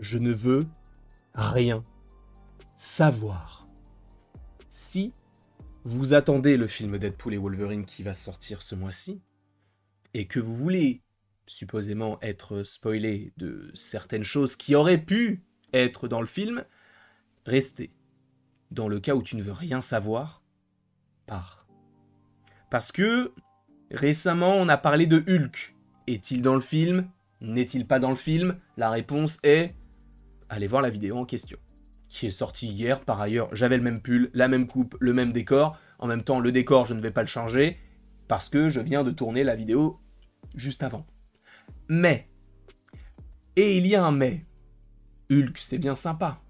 Je ne veux rien savoir. Si vous attendez le film Deadpool et Wolverine qui va sortir ce mois-ci, et que vous voulez supposément être spoilé de certaines choses qui auraient pu être dans le film, restez. Dans le cas où tu ne veux rien savoir, pars. Parce que récemment, on a parlé de Hulk. Est-il dans le film? N'est-il pas dans le film? La réponse est... allez voir la vidéo en question. Qui est sortie hier, par ailleurs, j'avais le même pull, la même coupe, le même décor. En même temps, le décor, je ne vais pas le changer, parce que je viens de tourner la vidéo juste avant. Mais, et il y a un mais, Hulk, c'est bien sympa.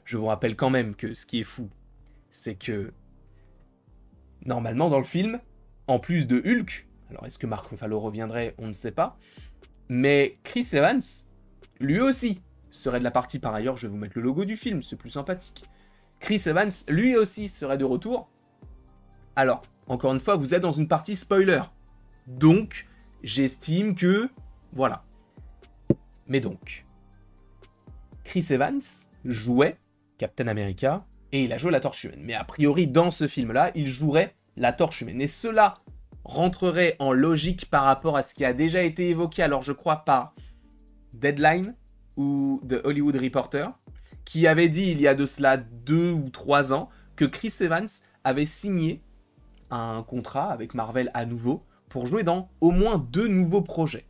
Je vous rappelle quand même que ce qui est fou, c'est que, normalement dans le film, en plus de Hulk, alors est-ce que Mark Ruffalo reviendrait, on ne sait pas, mais Chris Evans, lui aussi, serait de la partie, par ailleurs, je vais vous mettre le logo du film, c'est plus sympathique. Chris Evans, lui aussi, serait de retour. Alors, encore une fois, vous êtes dans une partie spoiler. Donc, j'estime que... voilà. Mais donc, Chris Evans jouait Captain America et il a joué la Torche Humaine. Mais a priori, dans ce film-là, il jouerait la Torche Humaine. Et cela rentrerait en logique par rapport à ce qui a déjà été évoqué, alors je crois par Deadline ou The Hollywood Reporter, qui avait dit il y a de cela 2 ou 3 ans que Chris Evans avait signé un contrat avec Marvel à nouveau pour jouer dans au moins 2 nouveaux projets.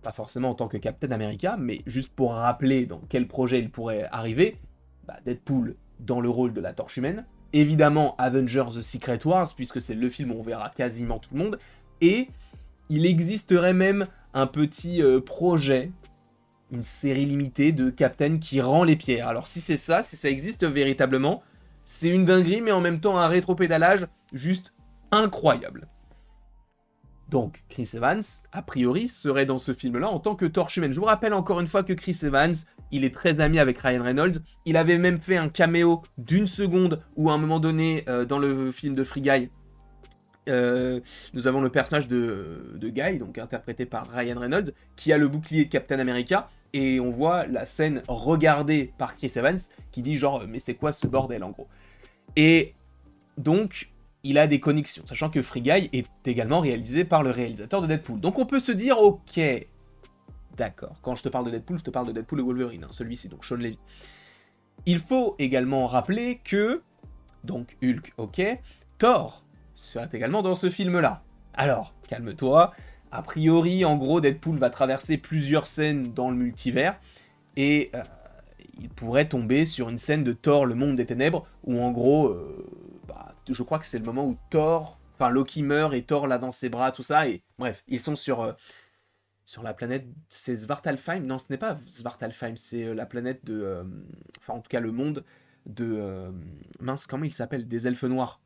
Pas forcément en tant que Captain America, mais juste pour rappeler dans quel projet il pourrait arriver, Deadpool dans le rôle de la Torche Humaine, évidemment Avengers The Secret Wars, puisque c'est le film où on verra quasiment tout le monde, et il existerait même un petit projet, une série limitée de Captain qui rend les pierres. Alors si c'est ça, si ça existe véritablement, c'est une dinguerie, mais en même temps un rétropédalage juste incroyable. Donc, Chris Evans, a priori, serait dans ce film-là en tant que Torche Humaine. Je vous rappelle encore une fois que Chris Evans, il est très ami avec Ryan Reynolds. Il avait même fait un caméo d'1 seconde où à un moment donné, dans le film de Free Guy, nous avons le personnage de Guy, donc interprété par Ryan Reynolds, qui a le bouclier de Captain America, et on voit la scène regardée par Chris Evans, qui dit genre « mais c'est quoi ce bordel ?» en gros. Et donc, il a des connexions, sachant que Free Guy est également réalisé par le réalisateur de Deadpool. Donc on peut se dire « ok, d'accord, quand je te parle de Deadpool, je te parle de Deadpool et Wolverine, hein, celui-ci, donc Sean Levy. » Il faut également rappeler que, donc Hulk, ok, Thor sera également dans ce film-là. Alors, calme-toi, a priori, en gros, Deadpool va traverser plusieurs scènes dans le multivers, et il pourrait tomber sur une scène de Thor, le monde des ténèbres, où en gros, je crois que c'est le moment où Thor, enfin Loki meurt, et Thor l'a dans ses bras, tout ça, et bref, ils sont sur la planète, c'est Svartalfheim? Non, ce n'est pas Svartalfheim, c'est la planète de, enfin en tout cas le monde de, mince, comment il s'appelle? Des elfes noirs.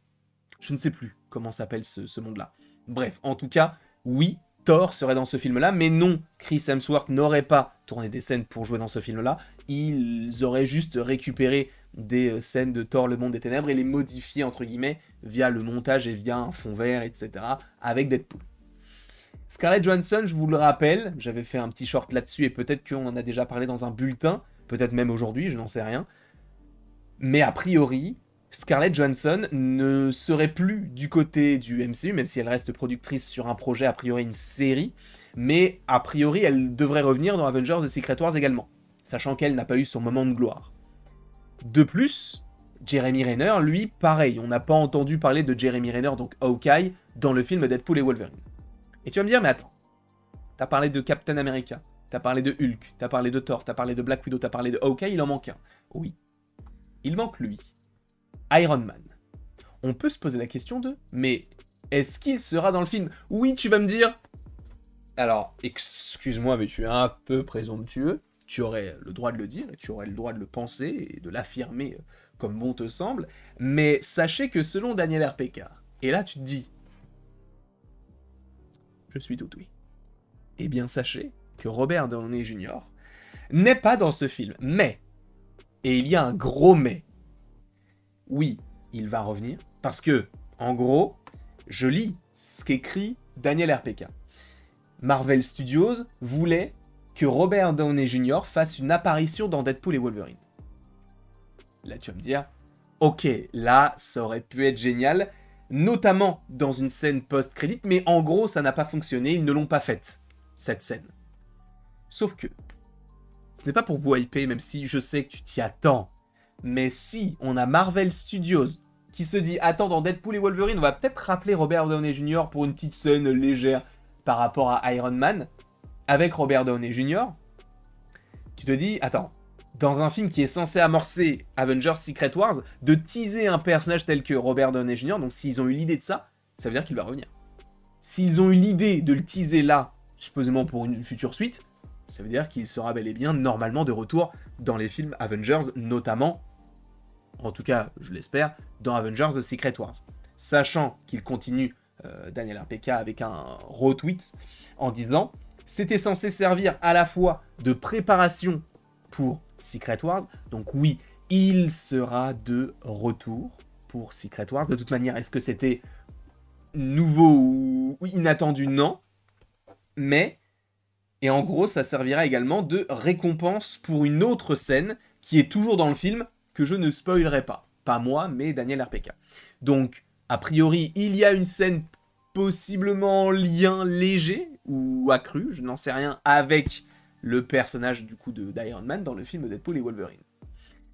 Je ne sais plus comment s'appelle ce monde-là. Bref, en tout cas, oui, Thor serait dans ce film-là, mais non, Chris Hemsworth n'aurait pas tourné des scènes pour jouer dans ce film-là. Ils auraient juste récupéré des scènes de Thor, le monde des ténèbres, et les modifié, entre guillemets, via le montage et via un fond vert, etc., avec Deadpool. Scarlett Johansson, je vous le rappelle, j'avais fait un petit short là-dessus, et peut-être qu'on en a déjà parlé dans un bulletin, peut-être même aujourd'hui, je n'en sais rien. Mais a priori, Scarlett Johansson ne serait plus du côté du MCU, même si elle reste productrice sur un projet, a priori une série, mais a priori elle devrait revenir dans Avengers The Secret Wars également, sachant qu'elle n'a pas eu son moment de gloire. De plus, Jeremy Renner, lui, pareil, on n'a pas entendu parler de Jeremy Renner, donc Hawkeye, dans le film Deadpool et Wolverine. Et tu vas me dire, mais attends, t'as parlé de Captain America, t'as parlé de Hulk, t'as parlé de Thor, t'as parlé de Black Widow, t'as parlé de Hawkeye, il en manque un. Oui, il manque lui. Iron Man. On peut se poser la question de, mais est-ce qu'il sera dans le film? Oui, tu vas me dire. Alors, excuse-moi, mais tu es un peu présomptueux. Tu aurais le droit de le dire, et tu aurais le droit de le penser, et de l'affirmer comme bon te semble. Mais sachez que selon Daniel RPK, et là tu te dis, je suis tout oui. Eh bien sachez que Robert Downey Jr. n'est pas dans ce film. Mais, et il y a un gros mais, oui, il va revenir, parce que, en gros, je lis ce qu'écrit Daniel RPK. Marvel Studios voulait que Robert Downey Jr. fasse une apparition dans Deadpool et Wolverine. Là, tu vas me dire, ok, là, ça aurait pu être génial, notamment dans une scène post-crédit, mais en gros, ça n'a pas fonctionné, ils ne l'ont pas faite, cette scène. Sauf que, ce n'est pas pour vous hyper, même si je sais que tu t'y attends, mais si on a Marvel Studios qui se dit, attends, dans Deadpool et Wolverine, on va peut-être rappeler Robert Downey Jr. pour une petite scène légère par rapport à Iron Man, avec Robert Downey Jr., tu te dis, attends, dans un film qui est censé amorcer Avengers Secret Wars, de teaser un personnage tel que Robert Downey Jr., donc s'ils ont eu l'idée de ça, ça veut dire qu'il va revenir. S'ils ont eu l'idée de le teaser là, supposément pour une future suite, ça veut dire qu'il sera bel et bien normalement de retour dans les films Avengers, notamment, en tout cas, je l'espère, dans Avengers The Secret Wars. Sachant qu'il continue, Daniel RPK, avec un retweet en disant « C'était censé servir à la fois de préparation pour Secret Wars, donc oui, il sera de retour pour Secret Wars. De toute manière, est-ce que c'était nouveau ou inattendu? Non. Mais, et en gros, ça servira également de récompense pour une autre scène qui est toujours dans le film, que je ne spoilerai pas. Pas moi, mais Daniel RPK. Donc, a priori, il y a une scène possiblement en lien léger ou accru, je n'en sais rien, avec le personnage du coup d'Iron Man dans le film Deadpool et Wolverine.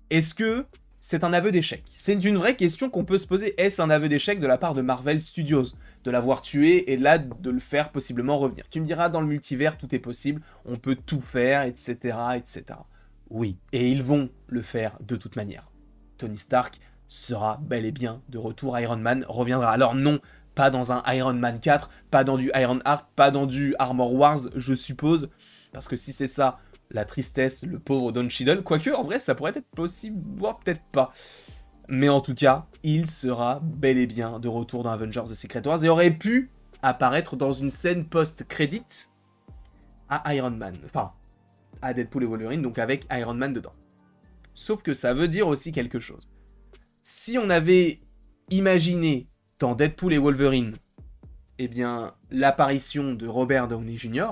Est-ce que c'est un aveu d'échec? C'est une vraie question qu'on peut se poser. Est-ce un aveu d'échec de la part de Marvel Studios de l'avoir tué et là de le faire possiblement revenir? Tu me diras, dans le multivers, tout est possible, on peut tout faire, etc., etc. Oui, et ils vont le faire de toute manière. Tony Stark sera bel et bien de retour, Iron Man reviendra. Alors non, pas dans un Iron Man 4, pas dans du Iron Heart, pas dans du Armor Wars, je suppose, parce que si c'est ça, la tristesse, le pauvre Don Cheadle, quoique en vrai ça pourrait être possible, voire peut-être pas. Mais en tout cas, il sera bel et bien de retour dans Avengers The Secret Wars et aurait pu apparaître dans une scène post-crédit à Iron Man, enfin, à Deadpool et Wolverine, donc avec Iron Man dedans. Sauf que ça veut dire aussi quelque chose. Si on avait imaginé dans Deadpool et Wolverine, eh bien, l'apparition de Robert Downey Jr.,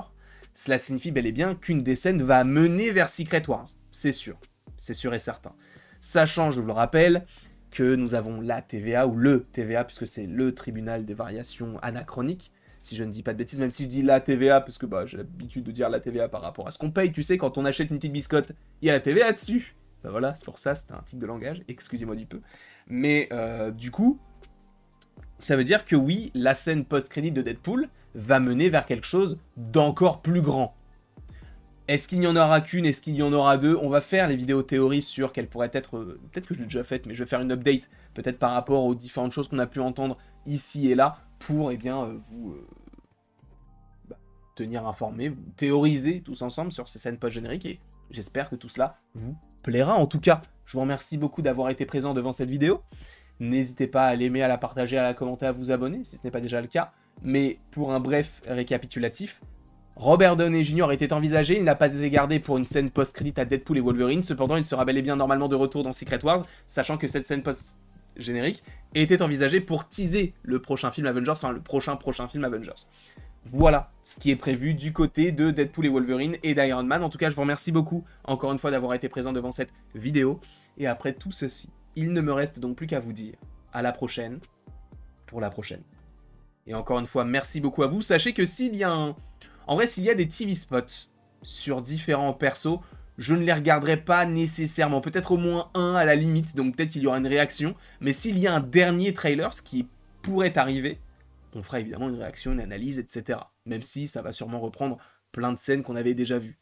cela signifie bel et bien qu'une des scènes va mener vers Secret Wars. C'est sûr et certain. Sachant, je vous le rappelle, que nous avons la TVA, ou le TVA, puisque c'est le tribunal des variations anachroniques, si je ne dis pas de bêtises, même si je dis la TVA, parce que j'ai l'habitude de dire la TVA par rapport à ce qu'on paye, tu sais, quand on achète une petite biscotte, il y a la TVA dessus. Ben voilà, c'est pour ça, c'est un tic de langage, excusez-moi du peu. Mais du coup, ça veut dire que oui, la scène post-crédit de Deadpool va mener vers quelque chose d'encore plus grand. Est-ce qu'il n'y en aura qu'une? Est-ce qu'il y en aura deux? On va faire les vidéos théories sur quelle pourrait être... peut-être que je l'ai déjà faite, mais je vais faire une update, peut-être par rapport aux différentes choses qu'on a pu entendre ici et là, pour vous tenir informé, vous théoriser tous ensemble sur ces scènes post-génériques, et j'espère que tout cela vous plaira. En tout cas, je vous remercie beaucoup d'avoir été présent devant cette vidéo. N'hésitez pas à l'aimer, à la partager, à la commenter, à vous abonner, si ce n'est pas déjà le cas. Mais pour un bref récapitulatif, Robert Downey Jr. était envisagé, il n'a pas été gardé pour une scène post-crédit à Deadpool et Wolverine, cependant il sera bel et bien normalement de retour dans Secret Wars, sachant que cette scène post-générique était envisagée pour teaser le prochain film Avengers, enfin le prochain film Avengers. Voilà ce qui est prévu du côté de Deadpool et Wolverine et d'Iron Man. En tout cas, je vous remercie beaucoup, encore une fois, d'avoir été présent devant cette vidéo. Et après tout ceci, il ne me reste donc plus qu'à vous dire à la prochaine, pour la prochaine. Et encore une fois, merci beaucoup à vous. Sachez que s'il y a en vrai, s'il y a des TV spots sur différents persos, je ne les regarderai pas nécessairement. Peut-être au moins un à la limite, donc peut-être qu'il y aura une réaction. Mais s'il y a un dernier trailer, ce qui pourrait arriver, on fera évidemment une réaction, une analyse, etc. Même si ça va sûrement reprendre plein de scènes qu'on avait déjà vues.